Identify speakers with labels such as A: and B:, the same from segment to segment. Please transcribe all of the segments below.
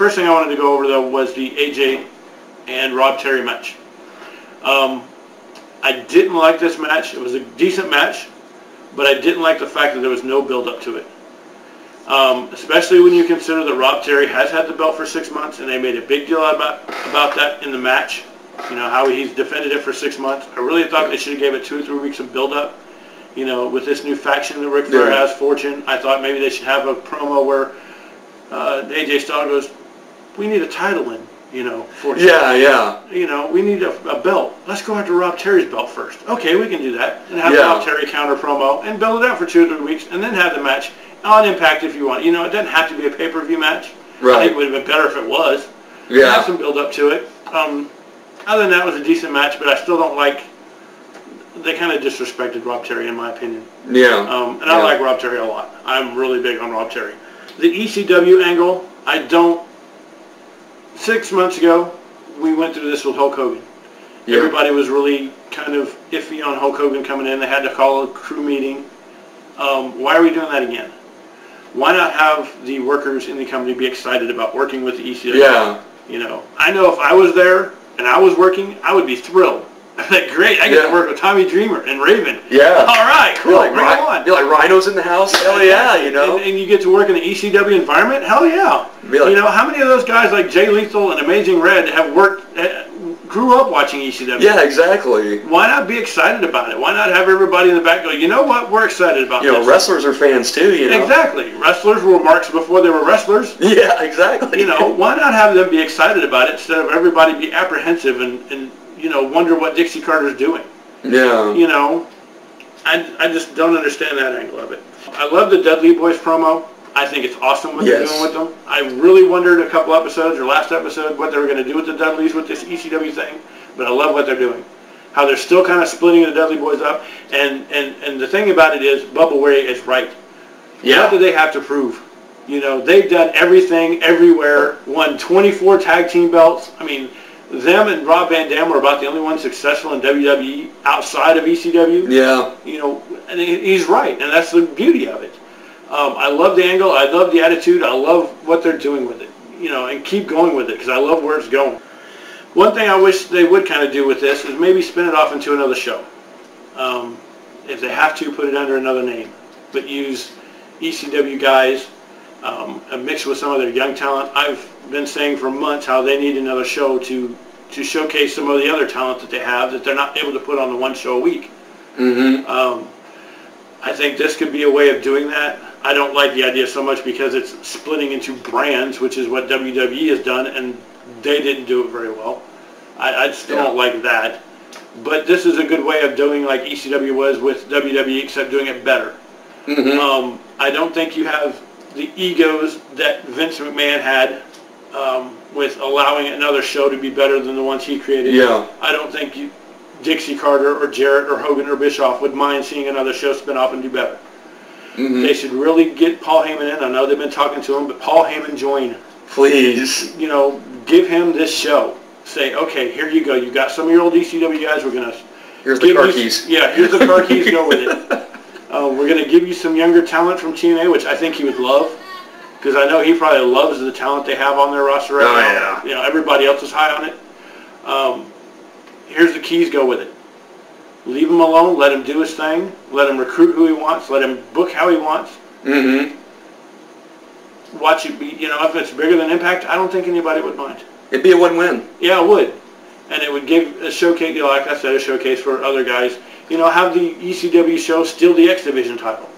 A: first thing I wanted to go over, though, was the AJ and Rob Terry match. I didn't like this match. It was a decent match, but I didn't like the fact that there was no build-up to it. Especially when you consider that Rob Terry has had the belt for 6 months, and they made a big deal about that in the match. You know, how he's defended it for 6 months. I really thought they should have gave it 2 or 3 weeks of build-up. You know, with this new faction that Ric Flair has, Fortune, I thought maybe they should have a promo where AJ Styles goes, we need a title in, you know, Fortune.
B: Yeah.
A: You know, we need a belt. Let's go after Rob Terry's belt first. Okay, we can do that. And have Rob Terry counter promo and build it out for 2 or 3 weeks and then have the match on Impact if you want. You know, it doesn't have to be a pay-per-view match. Right. I think it would have been better if it was. Yeah. Have some build-up to it. Other than that, it was a decent match, but I still don't like... They kind of disrespected Rob Terry, in my opinion. Yeah. I like Rob Terry a lot. I'm really big on Rob Terry. The ECW angle, I don't... 6 months ago, we went through this with Hulk Hogan. Yeah. Everybody was really kind of iffy on Hulk Hogan coming in. They had to call a crew meeting. Why are we doing that again? Why not have the workers in the company be excited about working with the ECW? Yeah. You know, I know if I was there and I was working, I would be thrilled. Like, great, I get to work with Tommy Dreamer and Raven. Yeah. All right, cool, bring them on.
B: Be like Rhino's in the house. Hell yeah, you know.
A: And you get to work in the ECW environment. Hell yeah. You know, how many of those guys like Jay Lethal and Amazing Red have grew up watching ECW?
B: Yeah, exactly.
A: Why not be excited about it? Why not have everybody in the back go, you know what, we're excited about this.
B: You know, wrestlers are fans too, you know.
A: Exactly. Wrestlers were marks before they were wrestlers.
B: Yeah, exactly.
A: You know, why not have them be excited about it instead of everybody be apprehensive and you know, wonder what Dixie Carter's doing. Yeah. You know, I just don't understand that angle of it. I love the Dudley Boys promo. I think it's awesome what they're doing with them. I really wondered a couple episodes or last episode what they were going to do with the Dudleys with this ECW thing, but I love what they're doing. How they're still kind of splitting the Dudley Boys up, and the thing about it is Bubba Ray is right. Yeah. What do they have to prove? You know, they've done everything, everywhere, won 24 tag team belts. I mean, them and Rob Van Dam were about the only ones successful in WWE outside of ECW. Yeah. You know, and he's right, and that's the beauty of it. I love the angle. I love the attitude. I love what they're doing with it. You know, and keep going with it because I love where it's going. One thing I wish they would kind of do with this is maybe spin it off into another show. If they have to, put it under another name, but use ECW guys, mixed with some of their young talent. I've been saying for months how they need another show to showcase some of the other talent that they have that they're not able to put on the one show a week. Mm-hmm. I think this could be a way of doing that. I don't like the idea so much because it's splitting into brands, which is what WWE has done, and they didn't do it very well. I still don't like that. But this is a good way of doing like ECW was with WWE, except doing it better. Mm-hmm. I don't think you have the egos that Vince McMahon had with allowing another show to be better than the ones he created. Yeah. I don't think Dixie Carter or Jarrett or Hogan or Bischoff would mind seeing another show spin off and do better. Mm-hmm. They should really get Paul Heyman in. I know they've been talking to him, but Paul Heyman join.
B: Please.
A: You know, give him this show. Say, okay, here you go. You got some of your old ECW guys. We're going to...
B: Here's the car keys.
A: Yeah, here's the car keys. Go with it. We're going to give you some younger talent from TNA, which I think he would love. Because I know he probably loves the talent they have on their roster right now. Yeah. You know, everybody else is high on it. Here's the keys. Go with it. Leave him alone. Let him do his thing. Let him recruit who he wants. Let him book how he wants. Mm-hmm. Watch it be, you know, if it's bigger than Impact, I don't think anybody would mind.
B: It'd be a win-win.
A: Yeah, it would. And it would give a showcase, you know, like I said, a showcase for other guys. You know, have the ECW show steal the X Division title.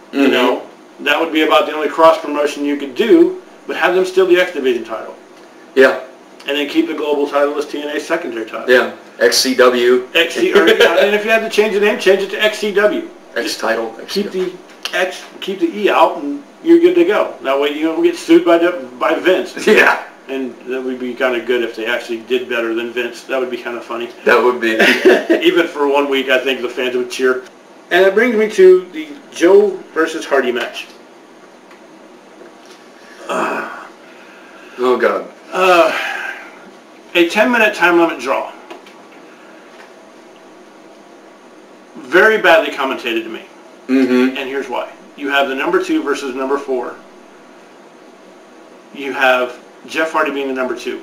A: Mm-hmm. You know, that would be about the only cross-promotion you could do, but have them steal the X Division title.
B: Yeah.
A: And then keep the global title as TNA's secondary title.
B: Yeah. XCW.
A: And if you had to change the name, change it to XCW.
B: X title.
A: Keep the X, keep the E out, and you're good to go. That way you don't get sued by Vince. Yeah. And that would be kind of good if they actually did better than Vince. That would be kind of funny.
B: That would be.
A: Even for 1 week, I think the fans would cheer. And that brings me to the Joe versus Hardy match.
B: Oh, God.
A: A 10-minute time limit draw. Very badly commentated to me. Mm-hmm. And here's why. You have the number 2 versus number 4. You have Jeff Hardy being the number 2.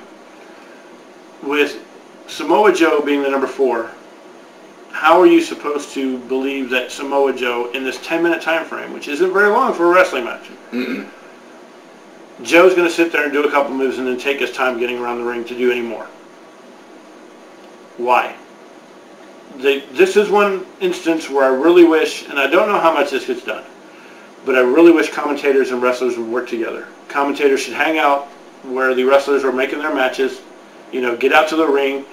A: With Samoa Joe being the number 4, how are you supposed to believe that Samoa Joe, in this 10-minute time frame, which isn't very long for a wrestling match, Joe's going to sit there and do a couple moves and then take his time getting around the ring to do any more? Why? This is one instance where I really wish, and I don't know how much this gets done, but I really wish commentators and wrestlers would work together. Commentators should hang out where the wrestlers are making their matches, get out to the ring,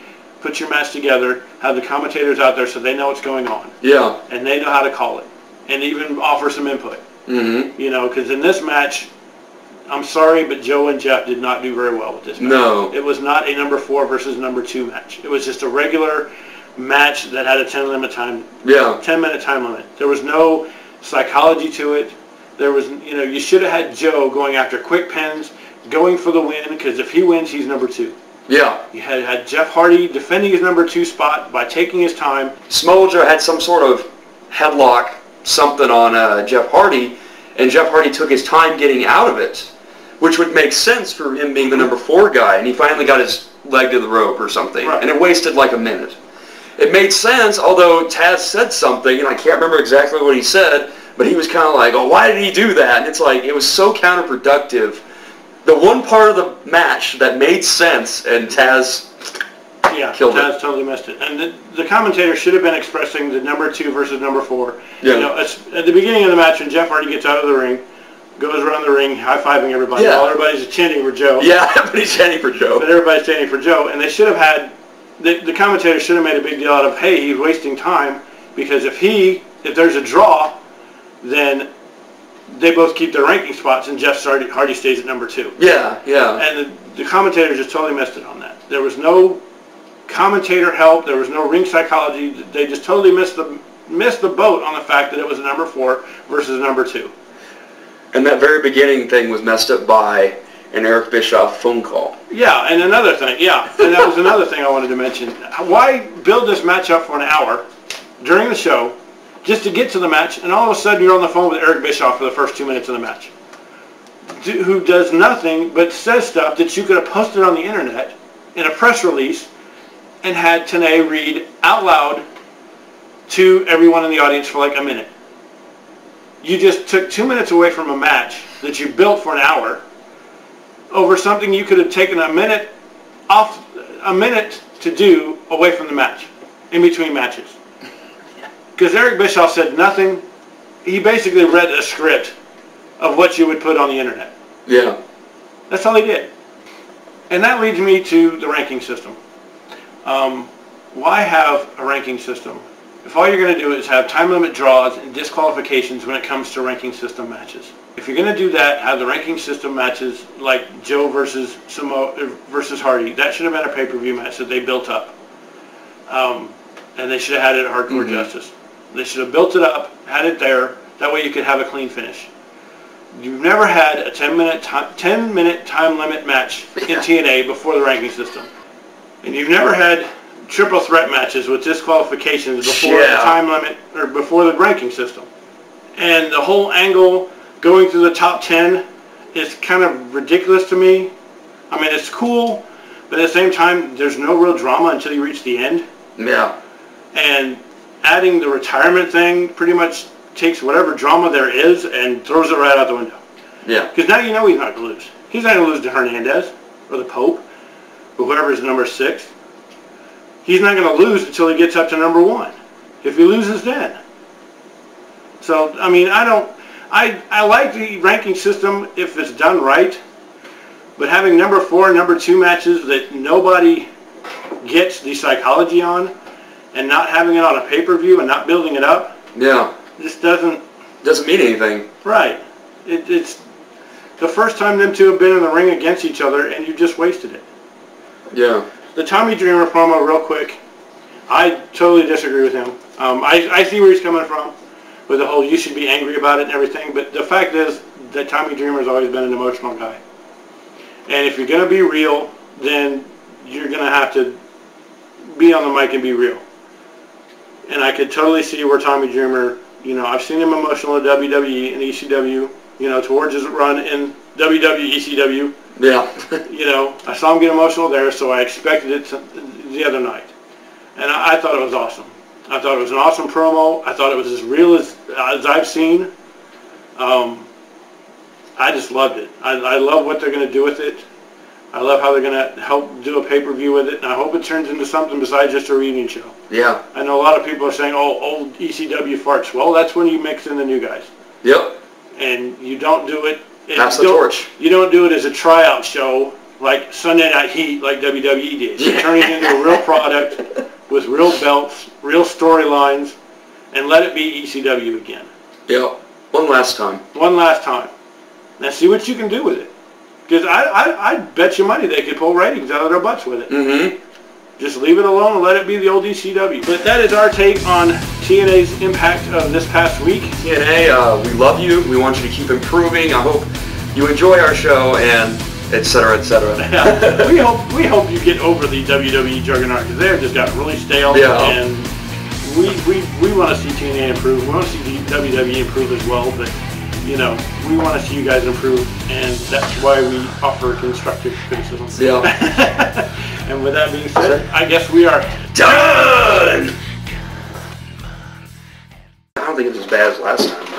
A: put your match together, have the commentators out there so they know what's going on. Yeah. And they know how to call it. And even offer some input. Because in this match, I'm sorry, but Joe and Jeff did not do very well with this match. No. It was not a number 4 versus number 2 match. It was just a regular match that had a 10-minute time limit. There was no psychology to it. There was, you should have had Joe going after quick pins, going for the win, because if he wins, he's number 2. Yeah. You had Jeff Hardy defending his number 2 spot by taking his time.
B: Samoa Joe had some sort of headlock, something on Jeff Hardy, and Jeff Hardy took his time getting out of it, which would make sense for him being the number 4 guy, and he finally got his leg to the rope or something, and it wasted like a minute. It made sense, although Taz said something, and I can't remember exactly what he said, but he was kind of like, oh, why did he do that? And it's like, it was so counterproductive. The one part of the match that made sense, and Taz killed it.
A: Taz totally missed it. And the commentator should have been expressing the number 2 versus number 4. Yeah. At the beginning of the match, when Jeff Hardy gets out of the ring, goes around the ring, high-fiving everybody, while everybody's chanting for Joe.
B: Yeah, everybody's chanting for Joe.
A: But everybody's chanting for Joe, and they should have had, the commentator should have made a big deal out of, hey, he's wasting time, because if there's a draw, then they both keep their ranking spots, and Jeff Hardy stays at number 2. Yeah, yeah. And the commentator just totally missed it on that. There was no commentator help. There was no ring psychology. They just totally missed the boat on the fact that it was a number 4 versus a number 2.
B: And that very beginning thing was messed up by an Eric Bischoff phone call.
A: Yeah, and another thing, and that was another thing I wanted to mention. Why build this match up for an hour during the show just to get to the match, and all of a sudden you're on the phone with Eric Bischoff for the first 2 minutes of the match, who does nothing but says stuff that you could have posted on the internet in a press release and had TNA read out loud to everyone in the audience for like a minute. You just took 2 minutes away from a match that you built for an hour over something you could have taken a minute to do away from the match, in between matches. Because Eric Bischoff said nothing. He basically read a script of what you would put on the internet. Yeah. That's all he did. And that leads me to the ranking system. Why have a ranking system if all you're going to do is have time limit draws and disqualifications when it comes to ranking system matches? If you're going to do that, have the ranking system matches like Joe versus Hardy. That should have been a pay-per-view match that they built up. And they should have had it at Hardcore Justice. They should have built it up, had it there. That way you could have a clean finish. You've never had a 10-minute time limit match in TNA before the ranking system. And you've never had triple threat matches with disqualifications before the time limit or before the ranking system. And the whole angle going through the top 10 is kind of ridiculous to me. I mean, it's cool, but at the same time, there's no real drama until you reach the end. Yeah. And adding the retirement thing pretty much takes whatever drama there is and throws it right out the window. Yeah. Because now you know he's not going to lose. He's not going to lose to Hernandez or the Pope or whoever is number 6. He's not going to lose until he gets up to number 1. If he loses, then. So, I mean, I like the ranking system if it's done right, but having number 4 and number 2 matches that nobody gets the psychology on, and not having it on a pay-per-view and not building it up, just doesn't
B: mean anything.
A: Right. It's the first time them two have been in the ring against each other, and you just wasted it. Yeah. The Tommy Dreamer promo, real quick, I totally disagree with him. I see where he's coming from with the whole you should be angry about it and everything, but the fact is that Tommy Dreamer's always been an emotional guy. And if you're going to be real, then you're going to have to be on the mic and be real. And I could totally see where Tommy Dreamer, I've seen him emotional at WWE and ECW towards his run in WWE, ECW.
B: Yeah.
A: I saw him get emotional there, so I expected it the other night. And I thought it was awesome. I thought it was an awesome promo. I thought it was as real as I've seen. I just loved it. I love what they're going to do with it. I love how they're going to help do a pay-per-view with it, and I hope it turns into something besides just a reunion show.
B: Yeah.
A: I know a lot of people are saying, oh, old ECW farts. Well, that's when you mix in the new guys.
B: Yep.
A: And you don't do it.
B: Pass the torch.
A: You don't do it as a tryout show like Sunday Night Heat like WWE did. You turn it into a real product with real belts, real storylines, and let it be ECW again.
B: Yep. One last time.
A: One last time. Now see what you can do with it. Because I bet you money they could pull ratings out of their butts with it.
B: Mm-hmm.
A: Just leave it alone and let it be the old ECW. But that is our take on TNA's Impact of this past week.
B: TNA, we love you. We want you to keep improving. I hope you enjoy our show, and et cetera, et cetera.
A: Yeah. we hope you get over the WWE juggernaut, because they've just got really stale.
B: Yeah.
A: And we want to see TNA improve. We want to see the WWE improve as well. But we want to see you guys improve, and that's why we offer constructive criticism.
B: Yeah.
A: And with that being said, I guess we are
B: done! I don't think it's as bad as last time.